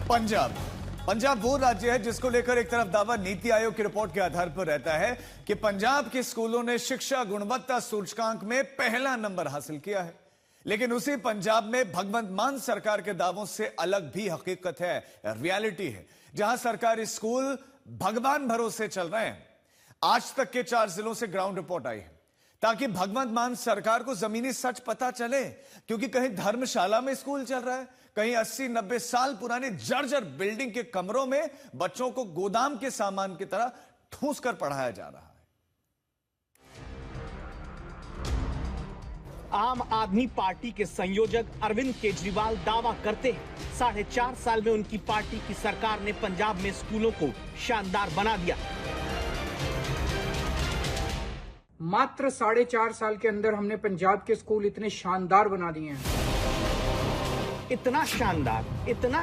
पंजाब पंजाब वो राज्य है जिसको लेकर एक तरफ दावा नीति आयोग की रिपोर्ट के आधार पर रहता है कि पंजाब के स्कूलों ने शिक्षा गुणवत्ता सूचकांक में पहला नंबर हासिल किया है। लेकिन उसी पंजाब में भगवंत मान सरकार के दावों से अलग भी हकीकत है, रियलिटी है, जहां सरकारी स्कूल भगवान भरोसे चल रहे हैं। आज तक के 4 जिलों से ग्राउंड रिपोर्ट आई है ताकि भगवंत मान सरकार को जमीनी सच पता चले, क्योंकि कहीं धर्मशाला में स्कूल चल रहा है, कहीं 80-90 साल पुरानी जर्जर बिल्डिंग के कमरों में बच्चों को गोदाम के सामान की तरह ठूंस कर पढ़ाया जा रहा है। आम आदमी पार्टी के संयोजक अरविंद केजरीवाल दावा करते हैं 4.5 साल में उनकी पार्टी की सरकार ने पंजाब में स्कूलों को शानदार बना दिया। मात्र 4.5 साल के अंदर हमने पंजाब के स्कूल इतने शानदार बना दिए हैं। इतना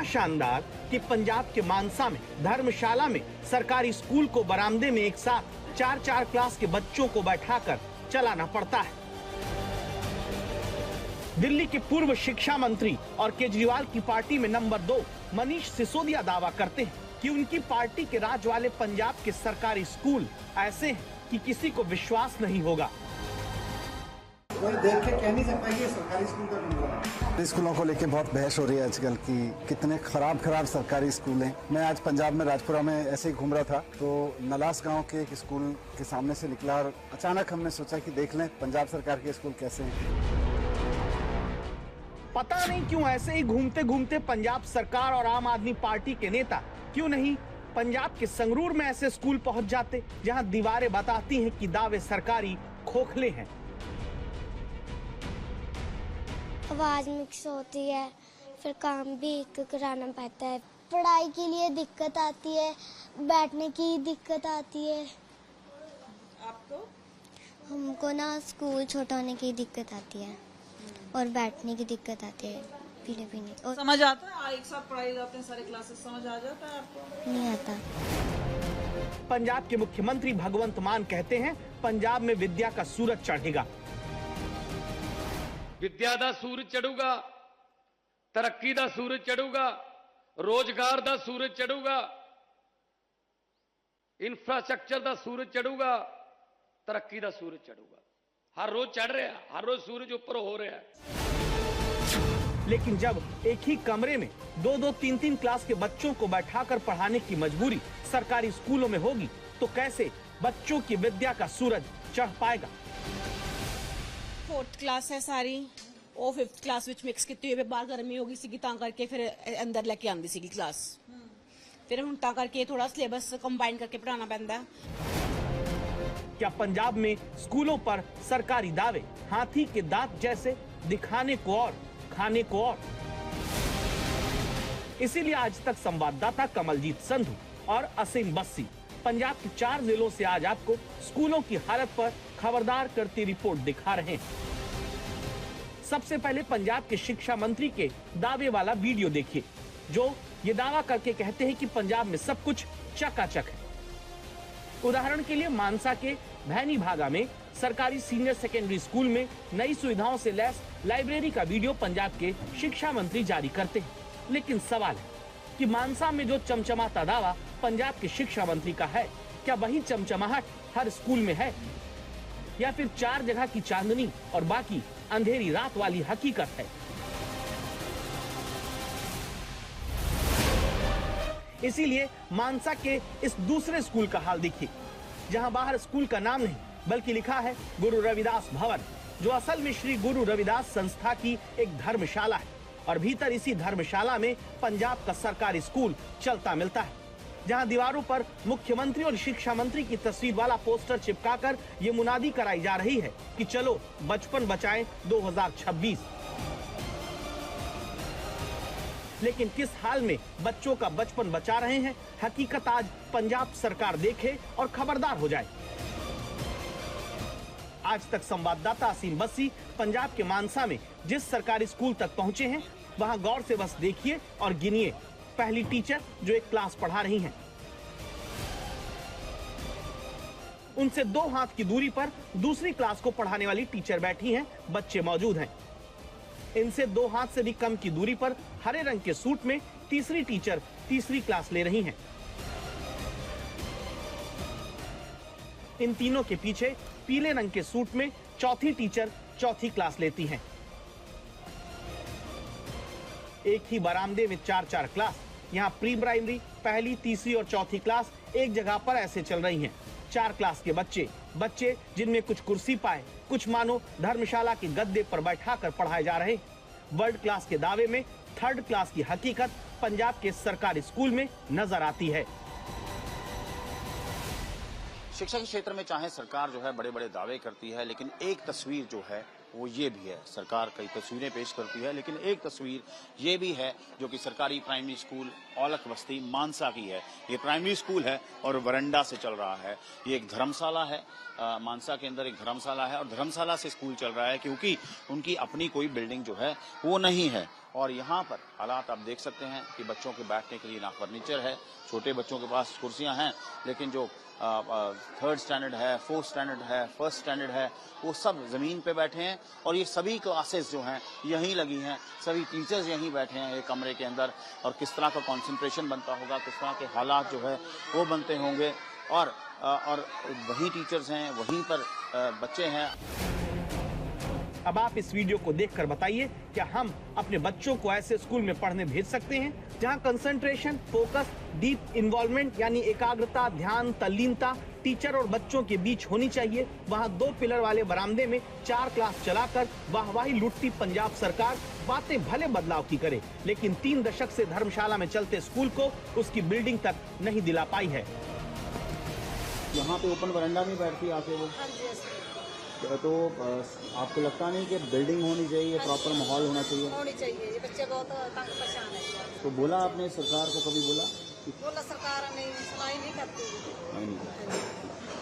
शानदार कि पंजाब के मानसा में धर्मशाला में सरकारी स्कूल को बरामदे में एक साथ 4-4 क्लास के बच्चों को बैठाकर चलाना पड़ता है। दिल्ली के पूर्व शिक्षा मंत्री और केजरीवाल की पार्टी में नंबर 2 मनीष सिसोदिया दावा करते हैं कि उनकी पार्टी के राज वाले पंजाब के सरकारी स्कूल ऐसे हैं कि किसी को विश्वास नहीं होगा। कोई देख के कह नहीं सकता ये सरकारी स्कूल का नंबर है। स्कूलों को लेके बहुत बहस हो रही है आजकल कि कितने खराब सरकारी स्कूल हैं। मैं आज पंजाब में राजपुरा में ऐसे ही घूम रहा था तो नलास गांव के एक स्कूल के सामने से निकला और अचानक हमने सोचा कि देख लें पंजाब सरकार के स्कूल कैसे हैं। पता नहीं क्यों ऐसे ही घूमते घूमते पंजाब सरकार और आम आदमी पार्टी के नेता क्यों नहीं पंजाब के संगरूर में ऐसे स्कूल पहुंच जाते जहां दीवारें बताती हैं कि दावे सरकारी खोखले हैं। आवाज मिक्स होती है, फिर काम भी कराना पड़ता है, पढ़ाई के लिए दिक्कत आती है, बैठने की दिक्कत आती है। आपको? हमको ना स्कूल छोटा होने की दिक्कत आती है और बैठने की दिक्कत आती है, पीने और समझ आता है? एक साथ पढ़ाई जाते हैं सारे क्लासेस, समझ आ जाता है आपको? नहीं आता। पंजाब के मुख्यमंत्री भगवंत मान कहते हैं पंजाब में विद्या का सूरज चढ़ेगा। विद्या दा सूरज चढ़ूगा, तरक्की दा सूरज चढ़ूगा, रोजगार दा सूरज चढ़ूगा, इंफ्रास्ट्रक्चर दा सूरज चढ़ूगा, तरक्की दा सूरज चढ़ूगा। हर रोज चढ़ रहा है, हर रोज सूरज ऊपर हो रहा है। लेकिन जब एक ही कमरे में 2-2, 3-3 क्लास के बच्चों को बैठाकर पढ़ाने की मजबूरी सरकारी स्कूलों में होगी तो कैसे बच्चों की विद्या का सूरज चढ़ पाएगा। 4th क्लास है सारी, ਉਹ 5th क्लास ਵਿੱਚ ਮਿਕਸ ਕੀਤੀ ਹੋਈ, ਬਾਹਰ ਗਰਮੀ ਹੋ ਗਈ ਸੀ ਤਾਂ ਕਰਕੇ ਫਿਰ ਅੰਦਰ ਲੈ ਕੇ ਆਂਦੀ ਸੀਗੀ ਕਲਾਸ। ਫਿਰ ਹੁਣ ਤਾਂ ਕਰਕੇ ਥੋੜਾ ਸਿਲੇਬਸ ਕੰਬਾਈਨ करके पढ़ाना पैंदा है। क्या पंजाब में स्कूलों पर सरकारी दावे हाथी के दांत जैसे, दिखाने को और खाने को और। इसीलिए आज तक संवाददाता कमलजीत संधू और असीम बस्सी पंजाब के 4 जिलों से आज आपको स्कूलों की हालत पर खबरदार करती रिपोर्ट दिखा रहे हैं। सबसे पहले पंजाब के शिक्षा मंत्री के दावे वाला वीडियो देखिए, जो ये दावा करके कहते हैं कि पंजाब में सब कुछ चकाचक है। उदाहरण के लिए मानसा के भैनी भागा में सरकारी सीनियर सेकेंडरी स्कूल में नई सुविधाओं से लैस लाइब्रेरी का वीडियो पंजाब के शिक्षा मंत्री जारी करते हैं। लेकिन सवाल है कि मानसा में जो चमचमाता दावा पंजाब के शिक्षा मंत्री का है, क्या वही चमचमाहट हर स्कूल में है, या फिर 4 जगह की चांदनी और बाकी अंधेरी रात वाली हकीकत है। इसीलिए मानसा के इस दूसरे स्कूल का हाल देखिए, जहां बाहर स्कूल का नाम नहीं बल्कि लिखा है गुरु रविदास भवन, जो असल में श्री गुरु रविदास संस्था की एक धर्मशाला है और भीतर इसी धर्मशाला में पंजाब का सरकारी स्कूल चलता मिलता है, जहां दीवारों पर मुख्यमंत्री और शिक्षा मंत्री की तस्वीर वाला पोस्टर चिपकाकर ये मुनादी कराई जा रही है कि चलो बचपन बचाएं 2026। लेकिन किस हाल में बच्चों का बचपन बचा रहे हैं, हकीकत आज पंजाब सरकार देखे और खबरदार हो जाए। आज तक संवाददाता असीम बस्सी पंजाब के मानसा में जिस सरकारी स्कूल तक पहुंचे हैं वहां गौर से बस देखिए और गिनिए। पहली टीचर जो एक क्लास पढ़ा रही हैं, उनसे 2 हाथ की दूरी पर दूसरी क्लास को पढ़ाने वाली टीचर बैठी हैं, बच्चे मौजूद हैं। इनसे 2 हाथ से भी कम की दूरी पर हरे रंग के सूट में तीसरी टीचर तीसरी क्लास ले रही हैं। इन तीनों के पीछे पीले रंग के सूट में चौथी टीचर चौथी क्लास लेती हैं। एक ही बरामदे में 4-4 क्लास, यहाँ प्री प्राइमरी, पहली, तीसरी और चौथी क्लास एक जगह पर ऐसे चल रही हैं। 4 क्लास के बच्चे जिनमें कुछ कुर्सी पाए, कुछ मानो धर्मशाला के गद्दे पर बैठाकर पढ़ाए जा रहे। वर्ल्ड क्लास के दावे में थर्ड क्लास की हकीकत पंजाब के सरकारी स्कूल में नजर आती है। शिक्षा के क्षेत्र में चाहे सरकार जो है बड़े बड़े दावे करती है, लेकिन एक तस्वीर जो है वो ये भी है। सरकार कई तस्वीरें पेश करती है, लेकिन एक तस्वीर ये भी है जो कि सरकारी प्राइमरी स्कूल औलख बस्ती मानसा की है। ये प्राइमरी स्कूल है और वरंडा से चल रहा है। ये एक धर्मशाला है, मानसा के अंदर एक धर्मशाला है और धर्मशाला से स्कूल चल रहा है क्योंकि उनकी अपनी कोई बिल्डिंग जो है वो नहीं है। और यहाँ पर हालात आप देख सकते हैं कि बच्चों के बैठने के लिए ना फर्नीचर है, छोटे बच्चों के पास कुर्सियां हैं, लेकिन जो थर्ड स्टैंडर्ड है, फोर्थ स्टैंडर्ड है, फर्स्ट स्टैंडर्ड है, वो सब जमीन पे बैठे हैं। और ये सभी क्लासेस जो हैं यहीं लगी हैं, सभी टीचर्स यहीं बैठे हैं एक कमरे के अंदर। और किस तरह का कंसंट्रेशन बनता होगा, किस तरह के हालात जो है वो बनते होंगे। और वही टीचर्स हैं, वहीं पर बच्चे हैं। अब आप इस वीडियो को देखकर बताइए, क्या हम अपने बच्चों को ऐसे स्कूल में पढ़ने भेज सकते हैं जहां कंसंट्रेशन, फोकस, डीप इन्वॉल्वमेंट यानी एकाग्रता, ध्यान, तल्लीनता टीचर और बच्चों के बीच होनी चाहिए। वहां 2 पिलर वाले बरामदे में 4 क्लास चलाकर वाहवाही लूटती पंजाब सरकार बातें भले बदलाव की करे, लेकिन 3 दशक से धर्मशाला में चलते स्कूल को उसकी बिल्डिंग तक नहीं दिला पाई है। यहाँ पे ओपन वरंडा में बैठती आके वो, तो आपको लगता नहीं कि बिल्डिंग होनी चाहिए, प्रॉपर माहौल होना चाहिए? ये बच्चे बहुत तंग परेशान है। तो बोला आपने सरकार को, कभी बोला? बोला सरकार नहीं सुनाई नहीं करती।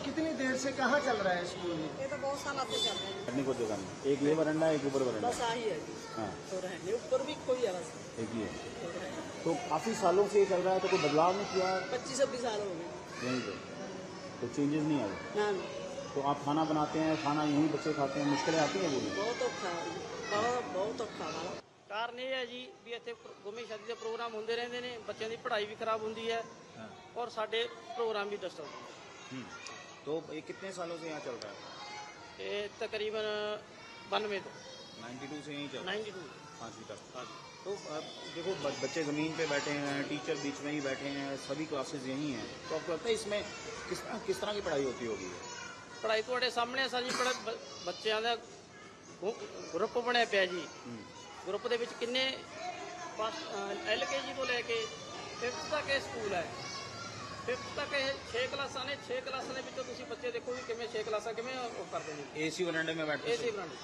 कितनी देर से कहाँ चल रहा है स्कूल? ये तो बहुत साल से चल रहा है। बैठने को जगह नहीं, एक ये वरंडा है, एक ऊपर वरंडा। बस आई है। हाँ, तो रहने ऊपर भी कोई है बस एक ही है। तो काफी सालों से ये चल रहा है, तो कोई बदलाव नहीं किया? 25-26 साल हो गए यहीं पे तो चेंजेस नहीं आए। ना तो आप खाना बनाते हैं, खाना यहीं बच्चे खाते हैं, मुश्किलें आती हैं? वो बहुत औखा, बहुत औखा वाला ਕਾਰਨ ਇਹ ਹੈ ਜੀ ਵੀ ਇੱਥੇ ਗੁੰਮੀ ਸ਼ਾਦੀ ਦੇ ਪ੍ਰੋਗਰਾਮ ਹੁੰਦੇ ਰਹਿੰਦੇ ਨੇ, ਬੱਚਿਆਂ ਦੀ ਪੜ੍ਹਾਈ ਵੀ ਖਰਾਬ ਹੁੰਦੀ ਹੈ और ਸਾਡੇ ਪ੍ਰੋਗਰਾਮ ਵੀ ਡਿਸਟਰਬ ਹੁੰਦੇ। तो ये कितने सालों से यहाँ चल रहा है? ਇਹ ਤਕਰੀਬਨ 92 ਤੋਂ 92 से यहीं चल रहा है, 92 5वीं तक। हाँ जी। तो देखो बच्चे ज़मीन पे बैठे हैं, टीचर बीच में ही बैठे हैं, सभी क्लासेस यहीं हैं, तो आपको लगता है इसमें किस तरह की पढ़ाई होती होगी? ਪੜ੍ਹਾਈ ਤੁਹਾਡੇ ਸਾਹਮਣੇ ਸਰ ਜੀ, ਬੱਚਿਆਂ ਦਾ ਗਰੁੱਪ ਬਣਿਆ ਪਿਆ ਜੀ। ਗਰੁੱਪ ਦੇ ਵਿੱਚ ਕਿੰਨੇ LKG ਤੋਂ ਲੈ ਕੇ 5th ਤੱਕ ਇਹ ਸਕੂਲ ਹੈ। 5th ਤੱਕ ਇਹ 6 ਕਲਾਸਾਂ ਨੇ। 6 ਕਲਾਸਾਂ ਦੇ ਵਿੱਚੋਂ ਤੁਸੀਂ ਬੱਚੇ ਦੇਖੋ ਵੀ ਕਿਵੇਂ 6 ਕਲਾਸਾਂ ਕਿਵੇਂ ਉਹ ਕਰਦੇ ਨੇ। AC वरांडे में बैठते हैं। AC ਵਰਾਂਡੇ।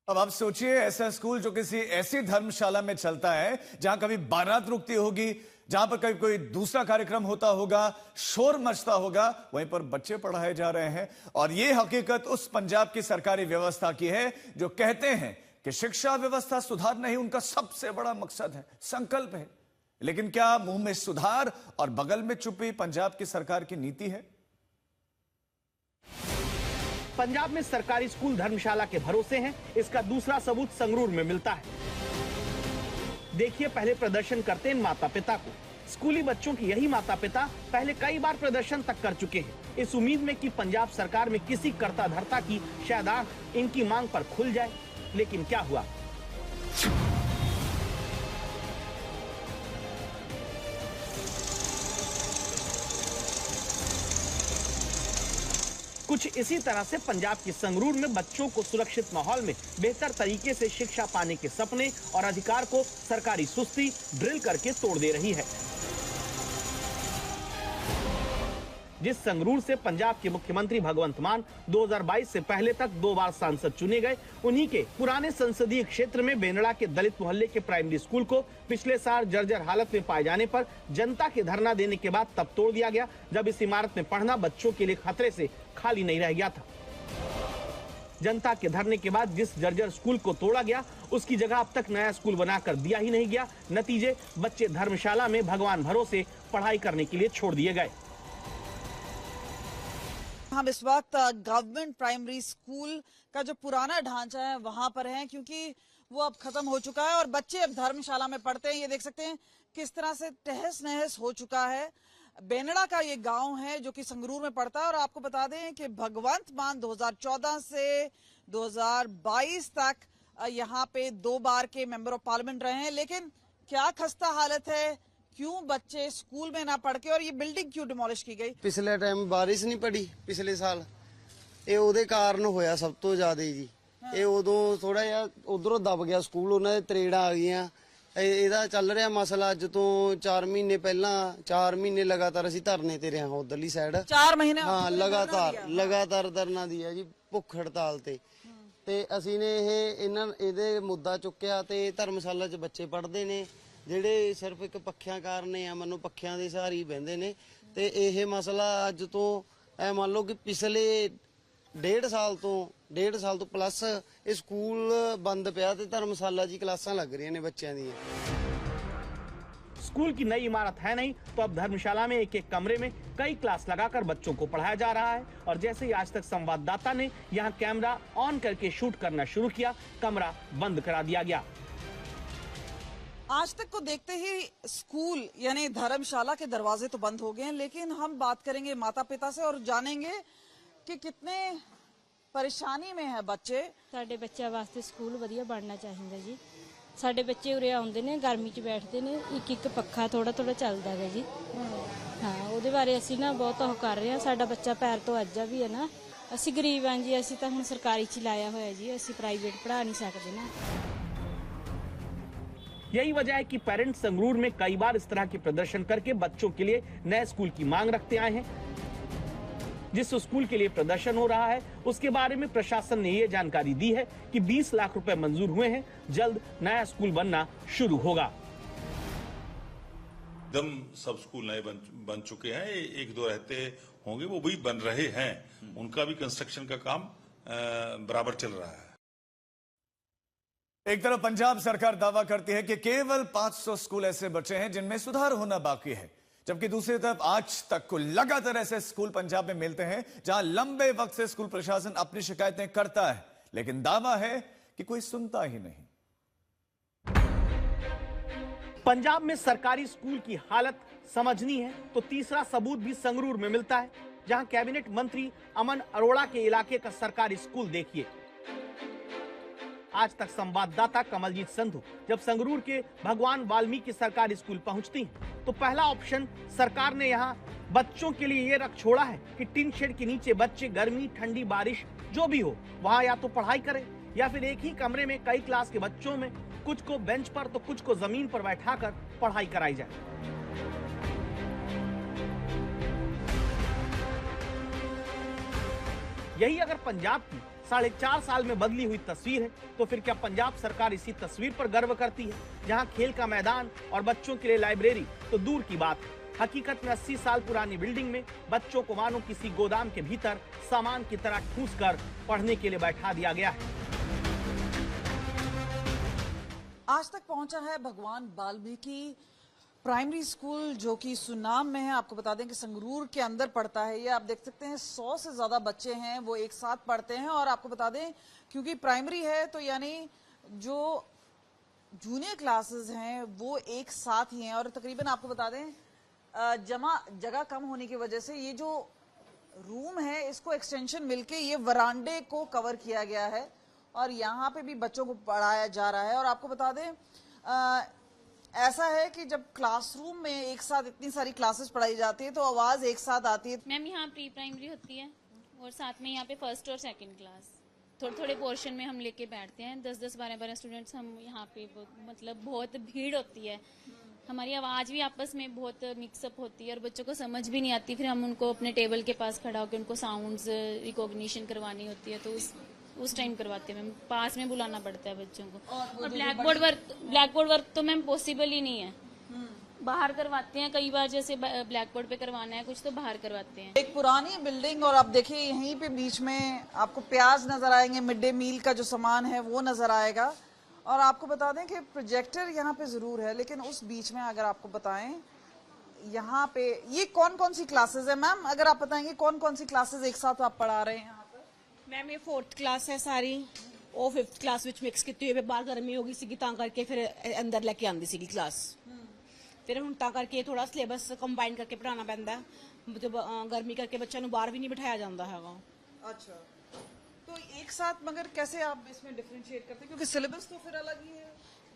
अब आप सोचिए, ऐसा स्कूल जो किसी ऐसी धर्मशाला में चलता है जहां कभी बारात रुकती होगी, जहां पर कभी कोई दूसरा कार्यक्रम होता होगा, शोर मचता होगा, वहीं पर बच्चे पढ़ाए जा रहे हैं। और ये हकीकत उस पंजाब की सरकारी व्यवस्था की है जो कहते हैं कि शिक्षा व्यवस्था सुधारना ही उनका सबसे बड़ा मकसद है, संकल्प है। लेकिन क्या मुंह में सुधार और बगल में छुपी पंजाब की सरकार की नीति है? पंजाब में सरकारी स्कूल धर्मशाला के भरोसे हैं, इसका दूसरा सबूत संगरूर में मिलता है। देखिए पहले प्रदर्शन करते इन माता पिता को। स्कूली बच्चों के यही माता पिता पहले कई बार प्रदर्शन तक कर चुके हैं, इस उम्मीद में कि पंजाब सरकार में किसी कर्ता धर्ता की शायद आंख इनकी मांग पर खुल जाए। लेकिन क्या हुआ? कुछ इसी तरह से पंजाब के संगरूर में बच्चों को सुरक्षित माहौल में बेहतर तरीके से शिक्षा पाने के सपने और अधिकार को सरकारी सुस्ती ड्रिल करके तोड़ दे रही है। जिस संगरूर से पंजाब के मुख्यमंत्री भगवंत मान 2022 से पहले तक 2 बार सांसद चुने गए, उन्हीं के पुराने संसदीय क्षेत्र में बेनड़ा के दलित मोहल्ले के प्राइमरी स्कूल को पिछले साल जर्जर हालत में पाए जाने पर जनता के धरना देने के बाद तब तोड़ दिया गया, जब इस इमारत में पढ़ना बच्चों के लिए खतरे से खाली नहीं रह गया था। जनता के धरने के बाद जिस जर्जर स्कूल को तोड़ा गया, उसकी जगह अब तक नया स्कूल बनाकर दिया ही नहीं गया। नतीजे, बच्चे धर्मशाला में भगवान भरोसे पढ़ाई करने के लिए छोड़ दिए गए। हम इस वक्त गवर्नमेंट प्राइमरी स्कूल का जो पुराना ढांचा है वहां पर हैं, क्योंकि वो अब खत्म हो चुका है और बच्चे अब धर्मशाला में पढ़ते हैं। ये देख सकते हैं किस तरह से तहस नहस हो चुका है। बेनड़ा का ये गांव है जो कि संगरूर में पड़ता है और आपको बता दें कि भगवंत मान 2014 से 2022 तक यहाँ पे 2 बार के मेंबर ऑफ पार्लियामेंट रहे हैं। लेकिन क्या खस्ता हालत है, क्यों बच्चे स्कूल में ना पढ़ के, और ये बिल्डिंग क्यों डिमोलिश की गई? पिछले टाइम बारिश नहीं पड़ी पिछले साल, ਇਹ ਉਹਦੇ ਕਾਰਨ ਹੋਇਆ ਸਭ ਤੋਂ ਜ਼ਿਆਦਾ ਜੀ। ਇਹ ਉਦੋਂ ਥੋੜਾ ਜਿਹਾ ਉਧਰੋਂ ਦਬ ਗਿਆ ਸਕੂਲ, ਉਹਨਾਂ ਦੇ ਤਰੇੜਾਂ ਆ ਗਈਆਂ। ਇਹਦਾ ਚੱਲ ਰਿਹਾ ਮਸਲਾ ਅੱਜ ਤੋਂ 4 ਮਹੀਨੇ ਪਹਿਲਾਂ, 4 ਮਹੀਨੇ ਲਗਾਤਾਰ ਅਸੀਂ ਧਰਨੇ ਤੇ ਰਹੇ ਹਾਂ ਉਧਰਲੀ ਸਾਈਡ। 4 ਮਹੀਨੇ ਹਾਂ, ਲਗਾਤਾਰ ਧਰਨਾ ਦੀ ਹੈ ਜੀ, ਭੁੱਖ ਹੜਤਾਲ ਤੇ ਅਸੀਂ ਨੇ ਇਹਦੇ ਮੁੱਦਾ ਚੁੱਕਿਆ ਤੇ ਧਰਮਸ਼ਾਲਾ 'ਚ ਬੱਚੇ ਪੜ੍ਹਦੇ ਨੇ ਜਿਹੜੇ ਸਿਰਫ ਇੱਕ ਪੱਖਿਆਂ ਕਾਰਨ ਆ, ਮੈਨੂੰ ਪੱਖਿਆਂ ਦੇ ਸਹਾਰੇ ਹੀ ਬਹਿੰਦੇ ਨੇ। ਤੇ ਇਹ ਮਸਲਾ ਅੱਜ ਤੋਂ ਐ ਮੰਨ ਲਓ ਕਿ ਪਿਛਲੇ 1.5 ਸਾਲ ਤੋਂ ਪਲੱਸ ਇਹ ਸਕੂਲ ਬੰਦ ਪਿਆ ਤੇ ਧਰਮਸ਼ਾਲਾ ਜੀ ਕਲਾਸਾਂ ਲੱਗ ਰਹੀਆਂ ਨੇ ਬੱਚਿਆਂ ਦੀਆਂ। स्कूल की नई इमारत है नहीं तो अब धर्मशाला में एक कमरे में कई क्लास लगाकर बच्चों को पढ़ाया जा रहा है। और जैसे ही आज तक संवाददाता ने यहां कैमरा ऑन करके शूट करना शुरू किया, कमरा बंद करा दिया गया। आज तक को देखते ही स्कूल यानी धर्मशाला के दरवाजे तो बंद हो गए हैं, लेकिन हम बात करेंगे माता पिता से और जानेंगे कि कितने परेशानी में है बच्चे। ਸਾਡੇ ਬੱਚਿਆਂ ਵਾਸਤੇ ਸਕੂਲ ਵਧੀਆ ਬਣਨਾ ਚਾਹੀਦਾ ਜੀ। ਸਾਡੇ ਬੱਚੇ ਉਰੇ ਆਉਂਦੇ ਨੇ, ਗਰਮੀ 'ਚ ਬੈਠਦੇ ਨੇ, ਇੱਕ ਪੱਖਾ ਥੋੜਾ ਚੱਲਦਾ ਹੈ ਜੀ। ਹਾਂ, ਉਹਦੇ ਬਾਰੇ ਅਸੀਂ ਨਾ ਬਹੁਤ ਉਹ ਕਰ ਰਹੇ ਹਾਂ। ਸਾਡਾ ਬੱਚਾ ਪੈਰ ਤੋਂ ਅੱਜਾ ਵੀ ਹੈ ਨਾ, ਅਸੀਂ ਗਰੀਬ ਹਾਂ ਜੀ, ਅਸੀਂ ਤਾਂ ਹੁਣ ਸਰਕਾਰੀ 'ਚ ਲਾਇਆ ਹੋਇਆ ਜੀ, ਅਸੀਂ ਪ੍ਰਾਈਵੇਟ ਪੜ੍ਹਾ ਨਹੀਂ ਸਕਦੇ ना। यही वजह है कि पेरेंट्स संगरूर में कई बार इस तरह के प्रदर्शन करके बच्चों के लिए नए स्कूल की मांग रखते आए हैं। जिस स्कूल के लिए प्रदर्शन हो रहा है उसके बारे में प्रशासन ने ये जानकारी दी है कि 20 लाख रुपए मंजूर हुए हैं, जल्द नया स्कूल बनना शुरू होगा। एकदम सब स्कूल नए बन चुके हैं, 1-2 रहते होंगे, वो भी बन रहे हैं, उनका भी कंस्ट्रक्शन का काम बराबर चल रहा है। एक तरफ पंजाब सरकार दावा करती है कि केवल 500 स्कूल ऐसे बचे हैं जिनमें सुधार होना बाकी है, जबकि दूसरी तरफ आज तक को लगातार ऐसे स्कूल पंजाब में मिलते हैं जहां लंबे वक्त से स्कूल प्रशासन अपनी शिकायतें करता है, लेकिन दावा है कि कोई सुनता ही नहीं। पंजाब में सरकारी स्कूल की हालत समझनी है तो तीसरा सबूत भी संगरूर में मिलता है, जहां कैबिनेट मंत्री अमन अरोड़ा के इलाके का सरकारी स्कूल देखिए। आज तक संवाददाता कमलजीत संधू जब संगरूर के भगवान वाल्मीकि सरकारी स्कूल पहुंचती हैं, तो पहला ऑप्शन सरकार ने यहां बच्चों के लिए ये रख छोड़ा है कि टिन शेड के नीचे बच्चे गर्मी, ठंडी, बारिश जो भी हो वहां या तो पढ़ाई करें या फिर एक ही कमरे में कई क्लास के बच्चों में कुछ को बेंच पर तो कुछ को जमीन पर बैठाकर पढ़ाई कराई जाए। यही अगर पंजाब की 4.5 साल में बदली हुई तस्वीर है तो फिर क्या पंजाब सरकार इसी तस्वीर पर गर्व करती है, जहां खेल का मैदान और बच्चों के लिए लाइब्रेरी तो दूर की बात है। हकीकत में 80 साल पुरानी बिल्डिंग में बच्चों को मानो किसी गोदाम के भीतर सामान की तरह ठूस कर पढ़ने के लिए बैठा दिया गया है। आज तक पहुंचा है भगवान वाल्मीकि प्राइमरी स्कूल जो कि सुनाम में है। आपको बता दें कि संगरूर के अंदर पड़ता है ये। आप देख सकते हैं 100 से ज्यादा बच्चे हैं वो एक साथ पढ़ते हैं। और आपको बता दें क्योंकि प्राइमरी है तो यानी जो जूनियर क्लासेस हैं वो एक साथ ही हैं। और तकरीबन आपको बता दें जगह कम होने की वजह से ये जो रूम है इसको एक्सटेंशन मिलके ये वरांडे को कवर किया गया है और यहाँ पे भी बच्चों को पढ़ाया जा रहा है। और आपको बता दें ऐसा है कि जब क्लासरूम में एक साथ इतनी सारी क्लासेस पढ़ाई जाती है तो आवाज एक साथ आती है। मैम यहाँ प्री प्राइमरी होती है और साथ में यहाँ पे फर्स्ट और सेकंड क्लास थोड़े पोर्शन में हम लेके बैठते हैं। 10-10, 12-12 स्टूडेंट्स हम यहाँ पे मतलब बहुत भीड़ होती है। हमारी आवाज भी आपस में बहुत मिक्सअप होती है और बच्चों को समझ भी नहीं आती। फिर हम उनको अपने टेबल के पास खड़ा होकर उनको साउंड्स रिकॉग्निशन करवानी होती है तो उस टाइम करवाते हैं मैम। पास में बुलाना पड़ता है बच्चों को। और ब्लैक बोर्ड वर्क तो मैम पॉसिबल ही नहीं है, बाहर करवाते हैं कई बार। जैसे ब्लैक बोर्ड पे करवाना है कुछ तो बाहर करवाते हैं। एक पुरानी बिल्डिंग और आप देखिए यहीं पे बीच में आपको प्याज नजर आएंगे, मिड डे मील का जो सामान है वो नजर आएगा। और आपको बता दें कि प्रोजेक्टर यहाँ पे जरूर है, लेकिन उस बीच में अगर आपको बताएं यहाँ पे ये कौन कौन सी क्लासेस है मैम, अगर आप बताएंगे कौन कौन सी क्लासेस एक साथ आप पढ़ा रहे हैं यहाँ पे? मैम ये 4th क्लास है सारी ਉਹ 5th ਕਲਾਸ ਵਿੱਚ ਮਿਕਸ ਕੀਤੀ ਹੋਈ ਬਾਹਰ ਗਰਮੀ ਹੋ ਗਈ ਸੀਗੀ ਤਾਂ ਕਰਕੇ ਫਿਰ ਅੰਦਰ ਲੈ ਕੇ ਆਂਦੀ ਸੀਗੀ ਕਲਾਸ ਫਿਰ ਹੁਣ ਤਾਂ ਕਰਕੇ ਥੋੜਾ ਸਿਲੇਬਸ ਕੰਬਾਈਨ ਕਰਕੇ ਪੜਾਉਣਾ ਪੈਂਦਾ जब गर्मी करके बच्चों को बाहर भी नहीं बिठाया जाता है। अच्छा, तो एक साथ मगर कैसे आप इसमें डिफरेंशिएट करते हैं क्योंकि सिलेबस तो फिर अलग ही है?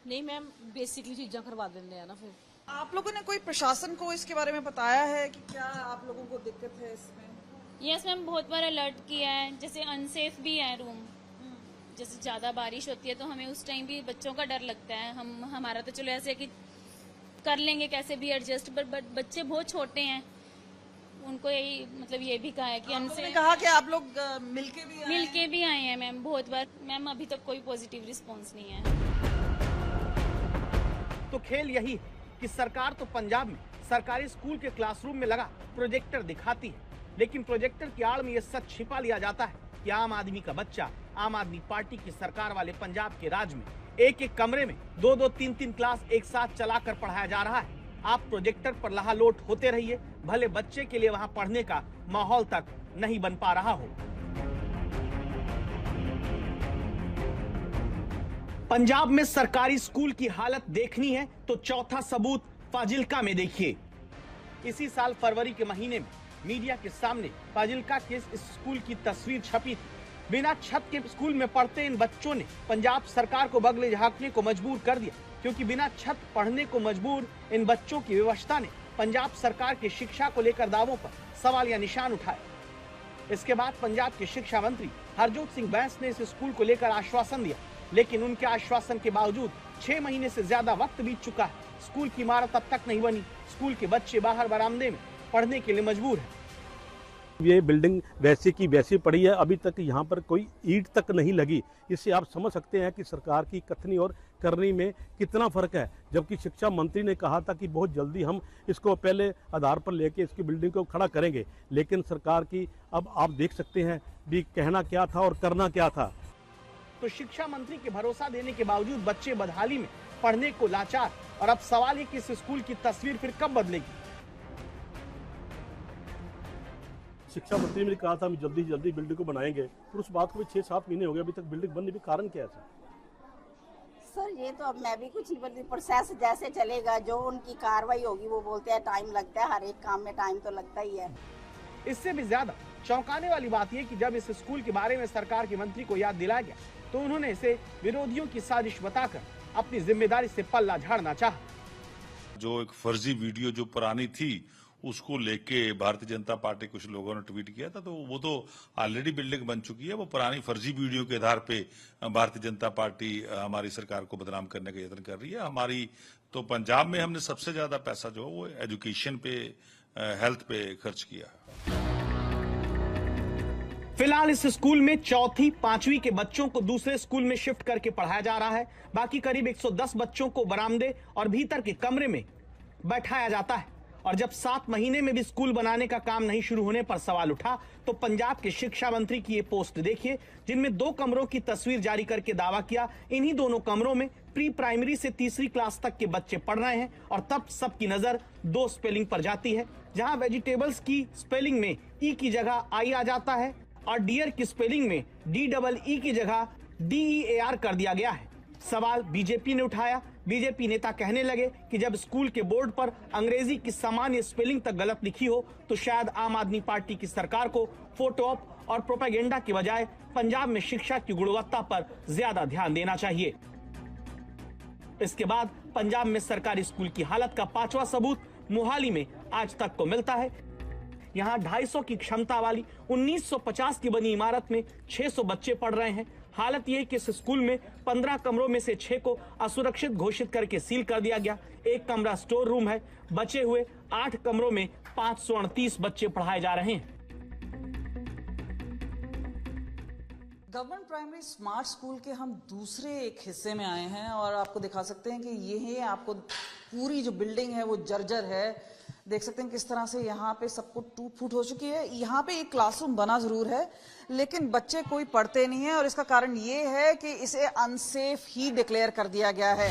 नहीं मैम, बेसिकली चीज़ें करवा देते हैं ना। फिर आप लोगों ने कोई प्रशासन को इसके बारे में बताया है कि क्या आप लोगों को दिक्कत है इसमें? यस मैम, बहुत बार अलर्ट किया है, जैसे अनसेफ भी है रूम, जैसे ज़्यादा बारिश होती है तो हमें उस टाइम भी बच्चों का डर लगता है। हमारा तो चलो ऐसे कि कर लेंगे कैसे भी एडजस्ट, बट बच्चे बहुत छोटे हैं, उनको यही मतलब ये भी कहा है कि हमने कहा कि आप लोग मिलके भी आए हैं मैम बहुत बार। मैम अभी तक कोई पॉजिटिव रिस्पांस नहीं है। तो खेल यही है कि सरकार तो पंजाब में सरकारी स्कूल के क्लासरूम में लगा प्रोजेक्टर दिखाती है, लेकिन प्रोजेक्टर की आड़ में ये सच छिपा लिया जाता है कि आम आदमी का बच्चा आम आदमी पार्टी की सरकार वाले पंजाब के राज में एक एक कमरे में 2-2, 3-3 क्लास एक साथ चलाकर पढ़ाया जा रहा है। आप प्रोजेक्टर पर लहालोट होते रहिए, भले बच्चे के लिए वहां पढ़ने का माहौल तक नहीं बन पा रहा हो। पंजाब में सरकारी स्कूल की हालत देखनी है तो चौथा सबूत फाजिल्का में देखिए। इसी साल फरवरी के महीने में मीडिया के सामने फाजिल्का के इस स्कूल की तस्वीर छपी थी। बिना छत के स्कूल में पढ़ते इन बच्चों ने पंजाब सरकार को बगले झांकने को मजबूर कर दिया, क्योंकि बिना छत पढ़ने को मजबूर इन बच्चों की व्यवस्था ने पंजाब सरकार की शिक्षा को लेकर दावों पर सवाल या निशान उठाए। इसके बाद पंजाब के शिक्षा मंत्री हरजोत सिंह बैंस ने इस स्कूल को लेकर आश्वासन दिया, लेकिन उनके आश्वासन के बावजूद 6 महीने से ज्यादा वक्त बीत चुका है। स्कूल की इमारत अब तक नहीं बनी, स्कूल के बच्चे बाहर बरामदे में पढ़ने के लिए मजबूर है। ये बिल्डिंग वैसी की वैसी पड़ी है, अभी तक यहाँ पर कोई ईंट तक नहीं लगी। इससे आप समझ सकते हैं कि सरकार की कथनी और करनी में कितना फर्क है। जबकि शिक्षा मंत्री ने कहा था कि बहुत जल्दी हम इसको पहले आधार पर लेके इसकी बिल्डिंग को खड़ा करेंगे, लेकिन सरकार की अब आप देख सकते हैं भी कहना क्या था और करना क्या था। तो शिक्षा मंत्री के भरोसा देने के बावजूद बच्चे बदहाली में पढ़ने को लाचार, और अब सवाल है कि इस स्कूल की तस्वीर फिर कब बदलेगी। शिक्षा मंत्री ने कहा था हम जल्दी जल्दी बिल्डिंग को बनाएंगे, पर उस बात को भी 6-7 महीने हो गए, अभी तक बिल्डिंग बनने के कारण क्या है सर? ये तो अब मैं भी कुछ नहीं बोलती, प्रोसेस जैसे चलेगा जो उनकी कार्रवाई होगी वो बोलते हैं टाइम लगता है, हर एक काम में टाइम तो लगता ही है। इससे भी ज्यादा चौंकाने वाली बात यह कि जब इस स्कूल के बारे में सरकार के मंत्री को याद दिलाया गया तो उन्होंने इसे विरोधियों की साजिश बताकर अपनी जिम्मेदारी से पल्ला झाड़ना चाहा। जो एक फर्जी वीडियो जो पुरानी थी उसको लेके भारतीय जनता पार्टी कुछ लोगों ने ट्वीट किया था, तो वो तो ऑलरेडी बिल्डिंग बन चुकी है। वो पुरानी फर्जी वीडियो के आधार पे भारतीय जनता पार्टी हमारी सरकार को बदनाम करने का यत्न कर रही है। हमारी तो पंजाब में हमने सबसे ज्यादा पैसा जो है वो एजुकेशन पे, हेल्थ पे खर्च किया। फिलहाल इस स्कूल में 4वीं 5वीं के बच्चों को दूसरे स्कूल में शिफ्ट करके पढ़ाया जा रहा है। बाकी करीब 110 बच्चों को बरामदे और भीतर के कमरे में बैठाया जाता है। और जब 7 महीने में भी स्कूल बनाने का काम नहीं शुरू होने पर सवाल उठा तो पंजाब के शिक्षा मंत्री की ये पोस्ट देखिए, जिनमें 2 कमरों की तस्वीर जारी करके दावा किया इन्हीं दोनों कमरों में प्री प्राइमरी से तीसरी क्लास तक के बच्चे पढ़ रहे हैं। और तब सबकी नजर 2 स्पेलिंग पर जाती है, जहां वेजिटेबल्स की स्पेलिंग में ई की जगह आई आ जाता है और डियर की स्पेलिंग में DEE की जगह DEAR कर दिया गया है। सवाल बीजेपी ने उठाया। बीजेपी नेता कहने लगे कि जब स्कूल के बोर्ड पर अंग्रेजी की सामान्य स्पेलिंग तक गलत लिखी हो तो शायद आम आदमी पार्टी की सरकार को फोटो ऑप और प्रोपेगेंडा की बजाय पंजाब में शिक्षा की गुणवत्ता पर ज्यादा ध्यान देना चाहिए। इसके बाद पंजाब में सरकारी स्कूल की हालत का 5वां सबूत मोहाली में आज तक को मिलता है। यहाँ 250 की क्षमता वाली 1950 की बनी इमारत में 600 बच्चे पढ़ रहे हैं। हालत यह कि इस स्कूल में 15 कमरों में से 6 को असुरक्षित घोषित करके सील कर दिया गया। 1 कमरा स्टोर रूम है। बचे हुए 8 कमरों में 538 बच्चे पढ़ाए जा रहे हैं। गवर्नमेंट प्राइमरी स्मार्ट स्कूल के हम दूसरे एक हिस्से में आए हैं और आपको दिखा सकते हैं कि ये आपको पूरी जो बिल्डिंग है वो जर्जर है। देख सकते हैं किस तरह से यहाँ पे सब कुछ टूट फूट हो चुकी है। यहाँ पे एक क्लासरूम बना जरूर है लेकिन बच्चे कोई पढ़ते नहीं है और इसका कारण ये है कि इसे अनसेफ ही डिक्लेयर कर दिया गया है।